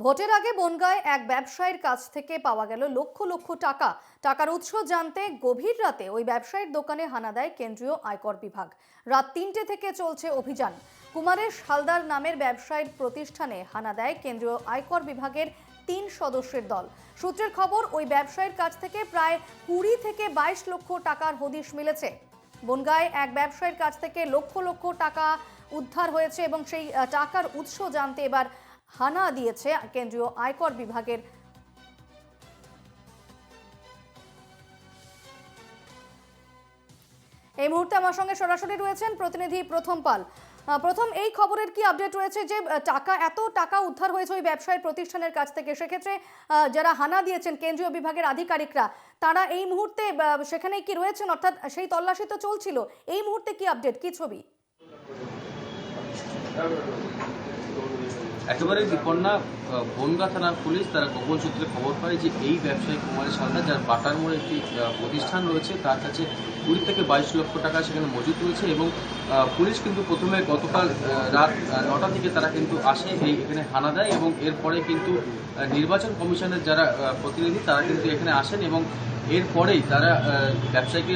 ভোটের আগে বনগাঁয় এক ব্যবসায়ীর কাছ থেকে পাওয়া গেল লক্ষ লক্ষ টাকা। টাকার উৎস জানতে গভীর রাতে ওই ব্যবসায়ীর দোকানে হানা দেয় কেন্দ্রীয় আয়কর বিভাগ। রাত ৩টে থেকে চলছে অভিযান। কুমারেশ হালদার নামের ব্যবসায়ীর প্রতিষ্ঠানে হানা দেয় কেন্দ্রীয় আয়কর বিভাগের ৩ সদস্যের দল। সূত্রের খবর, ওই ব্যবসায়ীর কাছ থেকে প্রায় ২০ থেকে ২২ লক্ষ টাকার হদিশ মিলেছে। বনগাঁয় এক ব্যবসায়ীর কাছ থেকে লক্ষ লক্ষ টাকা উদ্ধার হয়েছে এবং সেই টাকার উৎস জানতে এবার হানা দিয়েছে কেন্দ্রীয় আয়কর বিভাগের। এই মুহূর্তে আমার সঙ্গে সরাসরি রয়েছেন প্রতিনিধি প্রথম পাল। প্রথম, এই খবরের কি আপডেট রয়েছে যে এত টাকা উদ্ধার হয়েছে ওই ব্যবসায়ী প্রতিষ্ঠানের কাছ থেকে? সেক্ষেত্রে যারা হানা দিয়েছেন কেন্দ্রীয় বিভাগের আধিকারিকরা, তারা এই মুহূর্তে সেখানে কি রয়েছেন? অর্থাৎ সেই তল্লাশি তো চলছিল, এই মুহূর্তে কি আপডেট, কি ছবি? একেবারে বিপন্না বনগাঁ থানার পুলিশ তারা গোপন সূত্রে খবর পায় যে এই ব্যবসায়ী কুমারেশ হালদার, যার বাটার মোড়ে একটি প্রতিষ্ঠান রয়েছে, তার কাছে ২০ থেকে ২২ লক্ষ টাকা সেখানে মজুদ রয়েছে। এবং পুলিশ কিন্তু প্রথমে গতকাল রাত ৯টা থেকে তারা কিন্তু আসে, এখানে হানা দেয় এবং এরপরে কিন্তু নির্বাচন কমিশনের যারা প্রতিনিধি তারা কিন্তু এখানে আসেন এবং এরপরেই তারা ব্যবসায়ীকে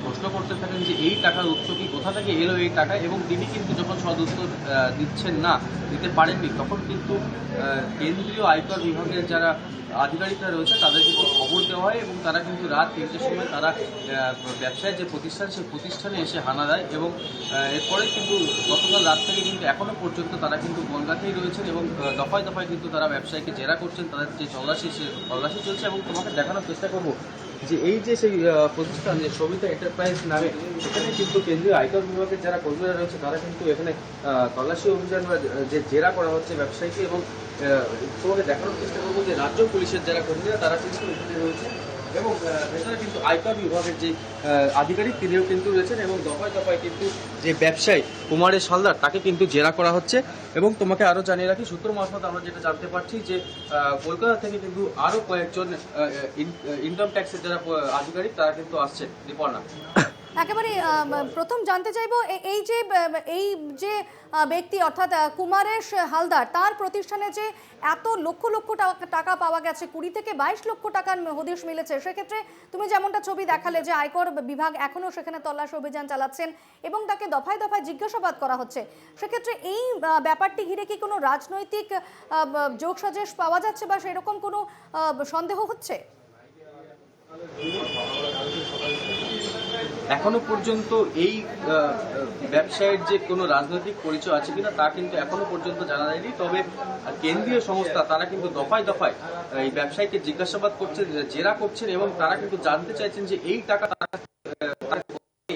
প্রশ্ন করতে থাকেন যে এই টাকার উৎস কি, কোথা থেকে এলো এই টাকা। এবং তিনি কিন্তু যখন সদুত্তর দিচ্ছেন না, দিতে পারেননি, তখন কিন্তু কেন্দ্রীয় আয়কর বিভাগের যারা আধিকারিকরা রয়েছে তাদের কিন্তু খবর দেওয়া হয় এবং তারা কিন্তু রাত ৩টের সময় তারা ব্যবসায়ের যে প্রতিষ্ঠান, সেই প্রতিষ্ঠানে এসে হানা দেয়। এবং এরপরে কিন্তু গতকাল রাত থেকে কিন্তু এখনও পর্যন্ত তারা কিন্তু বনগাঁতেই রয়েছেন এবং দফায় দফায় কিন্তু তারা ব্যবসায়ীকে জেরা করছেন। তাদের যে তল্লাশি, সে তল্লাশি চলছে। এবং তোমাকে দেখানোর চেষ্টা করবো যে এই যে সেই প্রতিষ্ঠান, যে সবিতা এন্টারপ্রাইজ নামে, সেখানে কিন্তু কেন্দ্রীয় আয়কর বিভাগের যারা কর্মীরা রয়েছে তারা কিন্তু এখানে তল্লাশি অভিযান বা যে জেরা করা হচ্ছে ব্যবসায়ীকে। এবং তোমাকে দেখানোর চেষ্টা করবো যে রাজ্য পুলিশের যারা কর্মীরা তারা কিন্তু এখানে রয়েছে এবং ভেতরে কিন্তু আয়কর বিভাগের যে আধিকারিক তিনিও কিন্তু রয়েছেন এবং দফায় দফায় কিন্তু যে ব্যবসায়ী কুমারেশ হালদার তাকে কিন্তু জেরা করা হচ্ছে। এবং তোমাকে আরও জানিয়ে রাখি, সূত্র মারফত আমরা যেটা জানতে পারছি যে কলকাতা থেকে কিন্তু আরও কয়েকজন ইনকাম ট্যাক্সের যারা আধিকারিক তারা কিন্তু আসছেন। রিপর্না, একেবারে প্রথম জানতে চাইবো, এই যে ব্যক্তি অর্থাৎ কুমারেশ হালদার, তার প্রতিষ্ঠানে যে এত লক্ষ লক্ষ টাকা পাওয়া গেছে, ২০ থেকে ২২ লক্ষ টাকার হদিশ মিলেছে, সেক্ষেত্রে তুমি যেমনটা ছবি দেখালে যে আয়কর বিভাগ এখনও সেখানে তল্লাশি অভিযান চালাচ্ছেন এবং তাকে দফায় দফায় জিজ্ঞাসাবাদ করা হচ্ছে, সেক্ষেত্রে এই ব্যাপারটি ঘিরে কি কোনো রাজনৈতিক যোগসাজশ পাওয়া যাচ্ছে বা সেরকম কোনো সন্দেহ হচ্ছে? এখনো পর্যন্ত এই ব্যবসায়ের যে কোনো রাজনৈতিক পরিচয় আছে কিনা তা কিন্তু এখনো পর্যন্ত জানা যায়নি। তবে কেন্দ্রীয় সংস্থা তারা কিন্তু দফায় দফায় এই ব্যবসায়ীকে জিজ্ঞাসাবাদ করছে, জেরা করছেন এবং তারা কিন্তু জানতে চাইছেন যে এই টাকা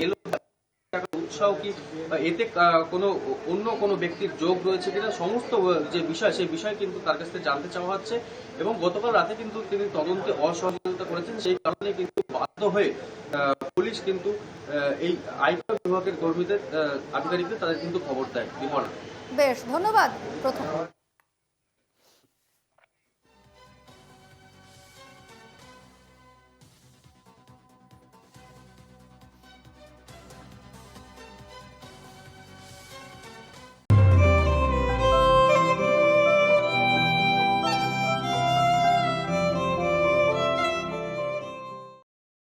এলো, উৎসাহ কি, এতে কোনো অন্য কোনো ব্যক্তির যোগ রয়েছে কিনা, সমস্ত যে বিষয় সেই বিষয় কিন্তু তার কাছ থেকে জানতে চাওয়া হচ্ছে। এবং গতকাল রাতে কিন্তু তিনি তদন্তে অসহযোগিতা করেছেন, সেই কারণে কিন্তু বাধ্য হয়ে পুলিশ কিন্তু এই আয়কর বিভাগের কর্মীদের আধিকারিকদের তাদের কিন্তু খবর দেয়। বেশ, ধন্যবাদ প্রথম।